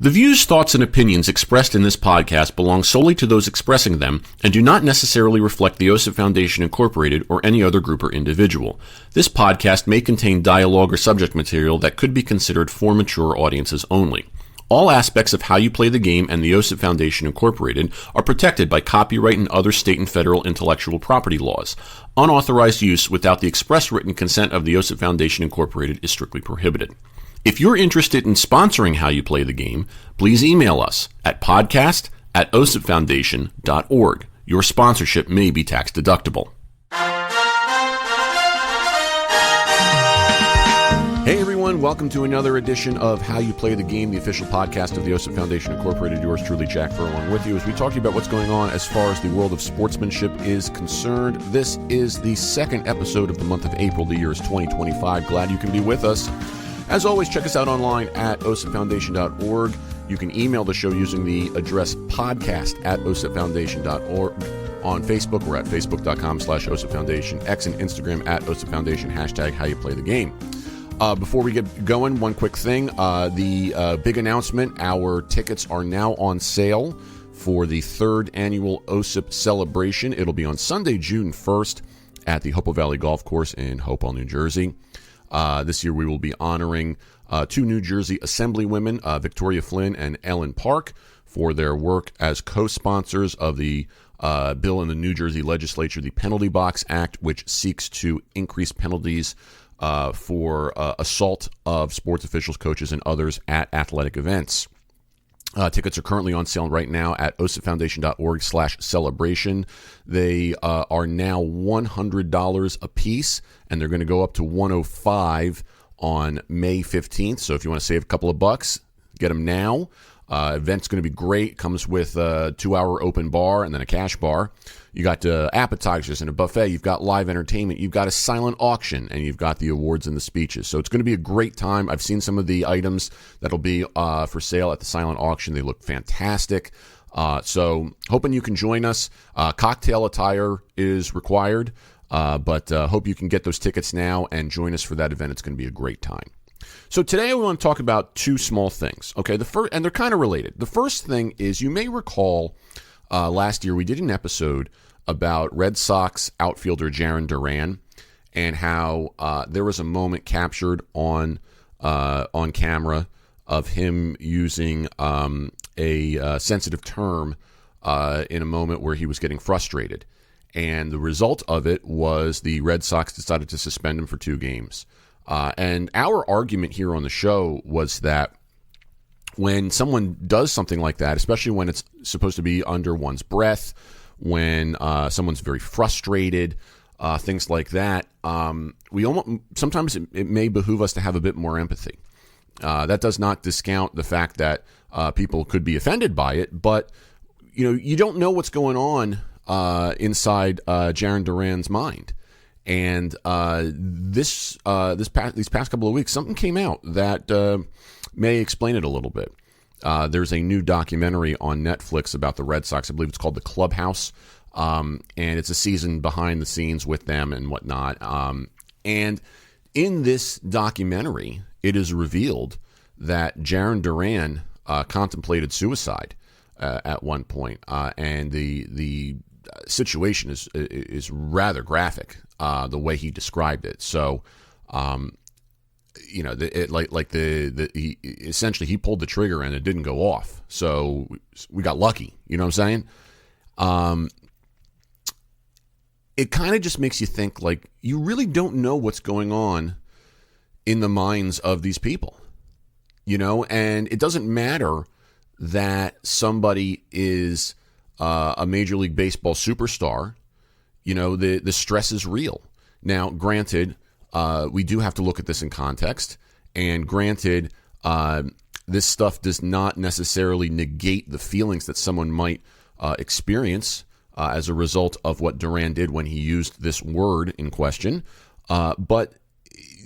The views, thoughts, and opinions expressed in this podcast belong solely to those expressing them and do not necessarily reflect the OSIP Foundation Incorporated or any other group or individual. This podcast may contain dialogue or subject material that could be considered for mature audiences only. All aspects of How You Play the Game and the OSIP Foundation Incorporated are protected by copyright and other state and federal intellectual property laws. Unauthorized use without the express written consent of the OSIP Foundation Incorporated is strictly prohibited. If you're interested in sponsoring How You Play the Game, please email us at podcast@osipfoundation.org. Your sponsorship may be tax deductible. Hey everyone, welcome to another edition of How You Play the Game, the official podcast of the OSIP Foundation Incorporated. Yours truly, Jack Furlong, with you as we talk to you about what's going on as far as the world of sportsmanship is concerned. This is the second episode of the month of April. The year is 2025. Glad you can be with us. As always, check us out online at osipfoundation.org. You can email the show using the address podcast@osipfoundation.org. On Facebook, we're at facebook.com/osipfoundation, X and Instagram at osipfoundation, hashtag how you play the game. Before we get going, one quick thing. The big announcement, our tickets are now on sale for the third annual OSIP celebration. It'll be on Sunday, June 1st at the Hopewell Valley Golf Course in Hopewell, New Jersey. This year we will be honoring two New Jersey Assemblywomen, Victoria Flynn and Ellen Park, for their work as co-sponsors of the bill in the New Jersey legislature, the Penalty Box Act, which seeks to increase penalties for assault of sports officials, coaches, and others at athletic events. Tickets are currently on sale right now at osipfoundation.org/celebration. They are now $100 a piece, and they're going to go up to $105 on May 15th. So if you want to save a couple of bucks, get them now. Event's going to be great. Comes with a 2-hour open bar and then a cash bar. You got appetizers and a buffet. You've got live entertainment. You've got a silent auction, and you've got the awards and the speeches. So it's going to be a great time. I've seen some of the items that'll be for sale at the silent auction. They look fantastic. So hoping you can join us. Cocktail attire is required, but hope you can get those tickets now and join us for that event. It's going to be a great time. So today I want to talk about two small things. Okay, and they're kind of related. The first thing is, you may recall last year we did an episode about Red Sox outfielder Jarren Duran and how there was a moment captured on camera of him using a sensitive term in a moment where he was getting frustrated. And the result of it was the Red Sox decided to suspend him for 2 games. And our argument here on the show was that when someone does something like that, especially when it's supposed to be under one's breath, when someone's very frustrated, things like that, sometimes it may behoove us to have a bit more empathy. That does not discount the fact that people could be offended by it, but you don't know what's going on inside Jarren Duran's mind. And these past couple of weeks, something came out that may explain it a little bit. There's a new documentary on Netflix about the Red Sox. I believe it's called The Clubhouse, and it's a season behind the scenes with them and whatnot. And in this documentary, it is revealed that Jarren Duran contemplated suicide at one point, and the situation is rather graphic, the way he described it. So, he essentially he pulled the trigger and it didn't go off. So we got lucky. You know what I'm saying? It kind of just makes you think, like, you really don't know what's going on in the minds of these people, and it doesn't matter that somebody is a Major League Baseball superstar. The stress is real. Now, granted, we do have to look at this in context, and granted, this stuff does not necessarily negate the feelings that someone might experience as a result of what Duran did when he used this word in question. But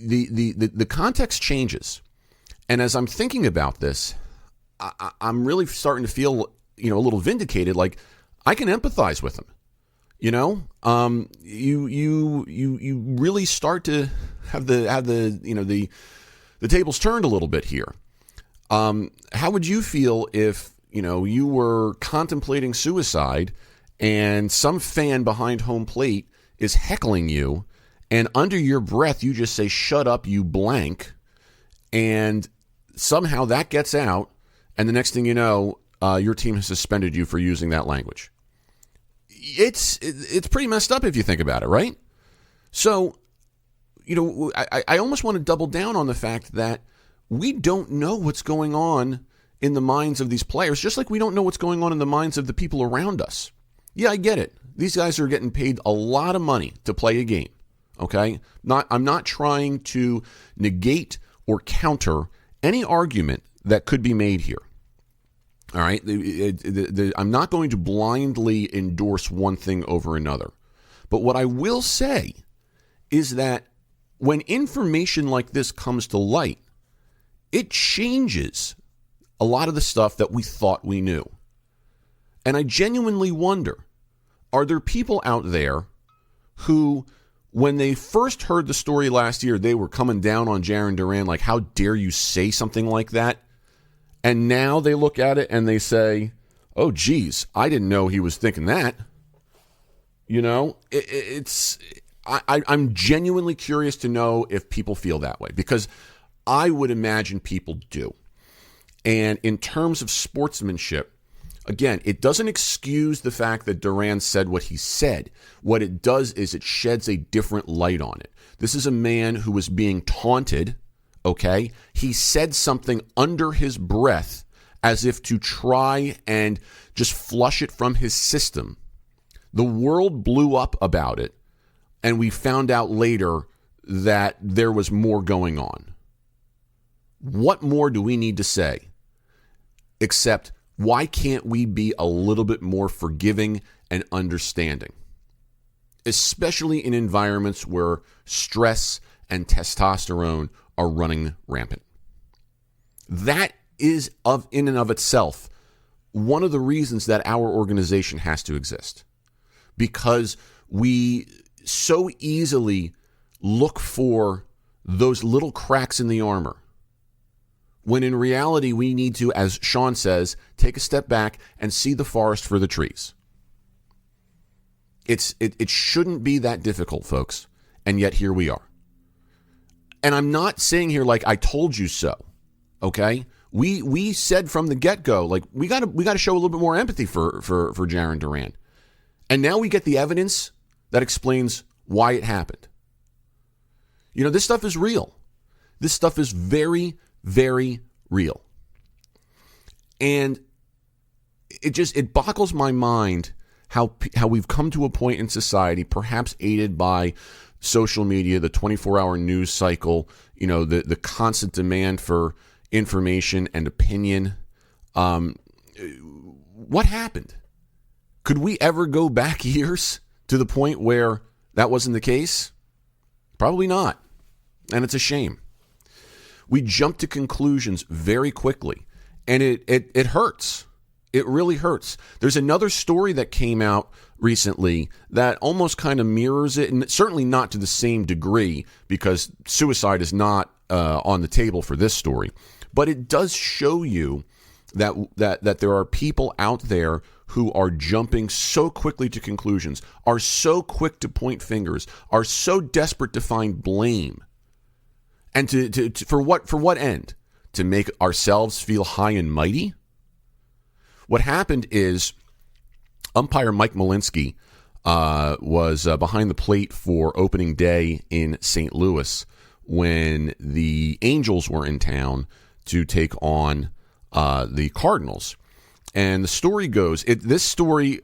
the context changes, and as I'm thinking about this, I'm really starting to feel a little vindicated. Like, I can empathize with him. You really start to have the tables turned a little bit here. How would you feel if, you were contemplating suicide and some fan behind home plate is heckling you, and under your breath you just say, "Shut up, you blank," and somehow that gets out, and the next thing you know, your team has suspended you for using that language? It's pretty messed up if you think about it, right? So, I almost want to double down on the fact that we don't know what's going on in the minds of these players, just like we don't know what's going on in the minds of the people around us. Yeah, I get it. These guys are getting paid a lot of money to play a game, okay? I'm not trying to negate or counter any argument that could be made here. All right? I'm not going to blindly endorse one thing over another. But what I will say is that when information like this comes to light, it changes a lot of the stuff that we thought we knew. And I genuinely wonder, are there people out there who, when they first heard the story last year, they were coming down on Jarren Duran, like, how dare you say something like that? And now they look at it and they say, oh, geez, I didn't know he was thinking that. I'm genuinely curious to know if people feel that way, because I would imagine people do. And in terms of sportsmanship, again, it doesn't excuse the fact that Duran said what he said. What it does is it sheds a different light on it. This is a man who was being taunted, okay? He said something under his breath as if to try and just flush it from his system. The world blew up about it, and we found out later that there was more going on. What more do we need to say? Except, why can't we be a little bit more forgiving and understanding? Especially in environments where stress and testosterone are running rampant. That is, in and of itself, one of the reasons that our organization has to exist. Because we so easily look for those little cracks in the armor, when in reality we need to, as Sean says, take a step back and see the forest for the trees. It shouldn't be that difficult, folks, and yet here we are. And I'm not saying here like I told you so, okay? We said from the get-go, like, we got to show a little bit more empathy for Jarren Duran. And now we get the evidence that explains why it happened. This stuff is real. This stuff is very, very real. And it boggles my mind how we've come to a point in society, perhaps aided by social media, the 24-hour news cycle, the constant demand for information and opinion. What happened? Could we ever go back years to the point where that wasn't the case? Probably not. And it's a shame. We jump to conclusions very quickly, and it hurts. It really hurts. There's another story that came out recently that almost kind of mirrors it, and certainly not to the same degree, because suicide is not on the table for this story. But it does show you that there are people out there who are jumping so quickly to conclusions, are so quick to point fingers, are so desperate to find blame. And for what end? To make ourselves feel high and mighty? What happened is umpire Mike Malinsky was behind the plate for opening day in St. Louis when the Angels were in town to take on the Cardinals. And the story goes, this story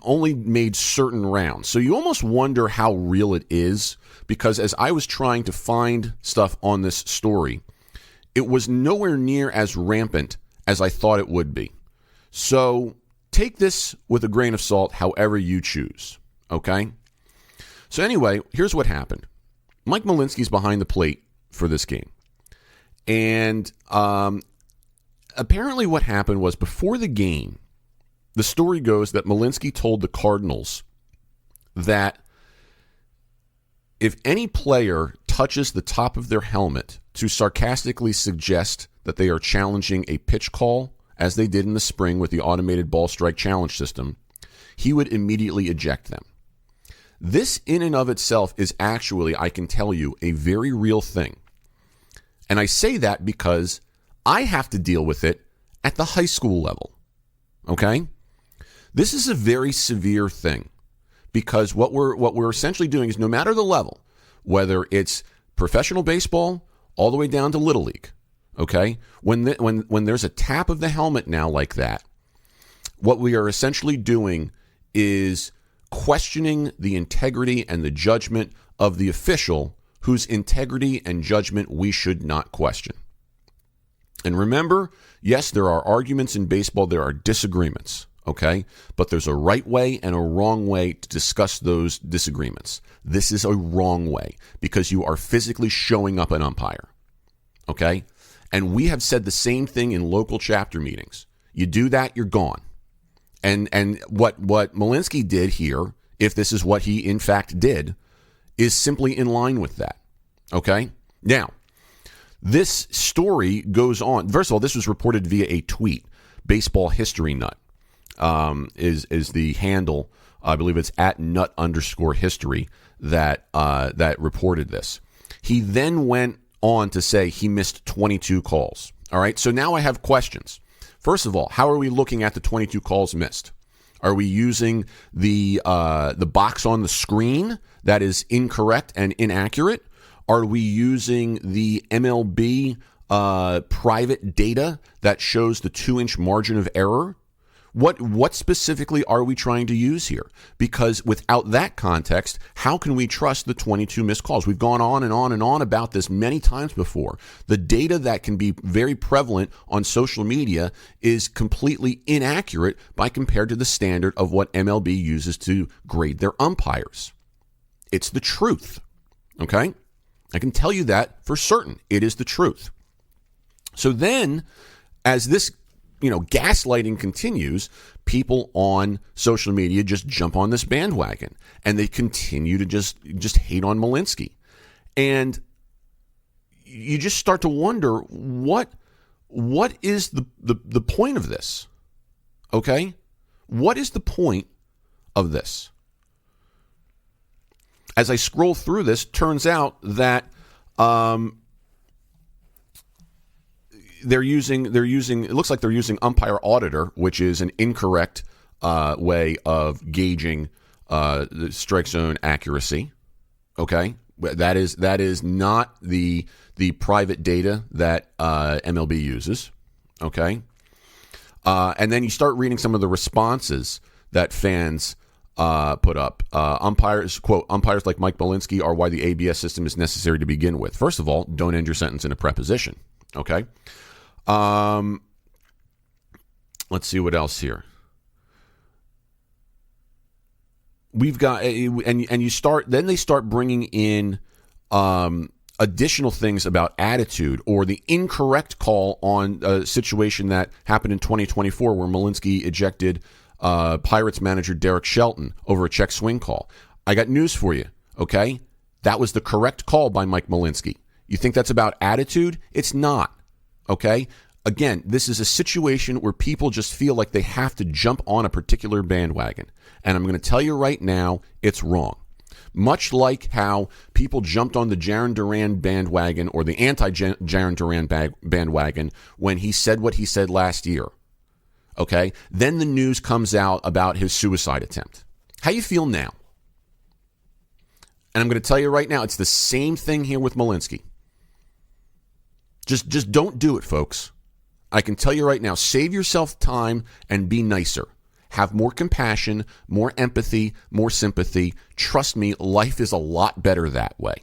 only made certain rounds. So you almost wonder how real it is, because as I was trying to find stuff on this story, it was nowhere near as rampant as I thought it would be. So take this with a grain of salt, however you choose, okay? So anyway, here's what happened. Mike Malinsky's behind the plate for this game. And apparently what happened was, before the game, the story goes that Malinsky told the Cardinals that if any player touches the top of their helmet to sarcastically suggest that they are challenging a pitch call, as they did in the spring with the automated ball strike challenge system, he would immediately eject them. This in and of itself is actually, I can tell you, a very real thing. And I say that because I have to deal with it at the high school level. Okay? This is a very severe thing because what we're essentially doing is, no matter the level, whether it's professional baseball all the way down to Little League, okay? When there's a tap of the helmet now like that, what we are essentially doing is questioning the integrity and the judgment of the official whose integrity and judgment we should not question. And remember, yes, there are arguments in baseball, there are disagreements, okay? But there's a right way and a wrong way to discuss those disagreements. This is a wrong way because you are physically showing up an umpire, okay? And we have said the same thing in local chapter meetings. You do that, you're gone. And what Malinsky did here, if this is what he in fact did, is simply in line with that, okay? Now, this story goes on. First of all, this was reported via a tweet. Baseball History Nut is the handle. I believe it's at @nut_history that reported this. He then went on to say he missed 22 calls. All right, so now I have questions. First of all, how are we looking at the 22 calls missed? Are we using the box on the screen that is incorrect and inaccurate? Are we using the MLB private data that shows the 2-inch margin of error? What specifically are we trying to use here? Because without that context, how can we trust the 22 missed calls? We've gone on and on and on about this many times before. The data that can be very prevalent on social media is completely inaccurate by compared to the standard of what MLB uses to grade their umpires. It's the truth, okay? I can tell you that for certain. It is the truth. So then, as this gaslighting continues, people on social media just jump on this bandwagon and they continue to just hate on Malinsky. And you just start to wonder what is the point of this? Okay? What is the point of this? As I scroll through this, turns out that they're using it looks like they're using Umpire Auditor, which is an incorrect way of gauging the strike zone accuracy. Okay, that is not the private data that MLB uses. Okay, and then you start reading some of the responses that fans put up. Umpires like Mike Malinsky are why the ABS system is necessary to begin with. First of all, don't end your sentence in a preposition. Okay. Let's see what else here. We've got, and they start bringing in additional things about attitude or the incorrect call on a situation that happened in 2024 where Malinsky ejected Pirates manager Derek Shelton over a check swing call. I got news for you, okay? That was the correct call by Mike Malinsky. You think that's about attitude? It's not. Okay? Again, this is a situation where people just feel like they have to jump on a particular bandwagon. And I'm going to tell you right now, it's wrong. Much like how people jumped on the Jarren Duran bandwagon or the anti-Jarren Duran bandwagon when he said what he said last year. Okay? Then the news comes out about his suicide attempt. How you feel now? And I'm going to tell you right now, it's the same thing here with Malinsky. Just don't do it, folks. I can tell you right now, save yourself time and be nicer. Have more compassion, more empathy, more sympathy. Trust me, life is a lot better that way.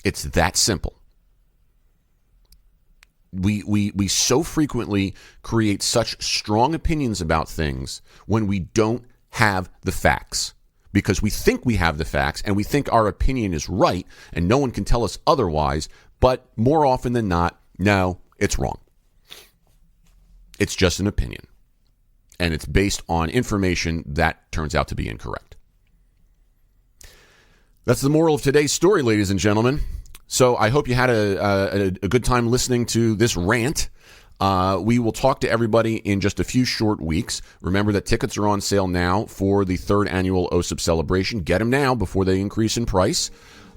It's that simple. We so frequently create such strong opinions about things when we don't have the facts. Because we think we have the facts and we think our opinion is right and no one can tell us otherwise. But more often than not, no, it's wrong. It's just an opinion. And it's based on information that turns out to be incorrect. That's the moral of today's story, ladies and gentlemen. So I hope you had a good time listening to this rant. We will talk to everybody in just a few short weeks. Remember that tickets are on sale now for the third annual OSIP celebration. Get them now before they increase in price.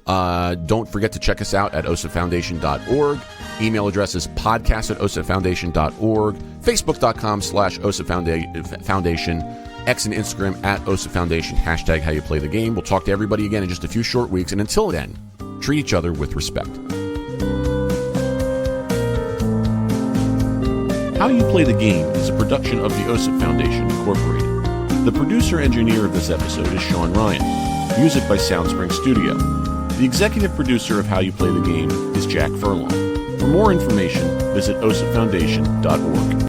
Don't forget to check us out at osipfoundation.org. Email address is podcast@osipfoundation.org. Facebook.com/osipfoundation. X and Instagram @osipfoundation. Hashtag how you play the game. We'll talk to everybody again in just a few short weeks. And until then, treat each other with respect. How You Play the Game is a production of the OSIP Foundation, Incorporated. The producer-engineer of this episode is Sean Ryan. Music by Soundspring Studio. The executive producer of How You Play the Game is Jack Furlong. For more information, visit osipfoundation.org.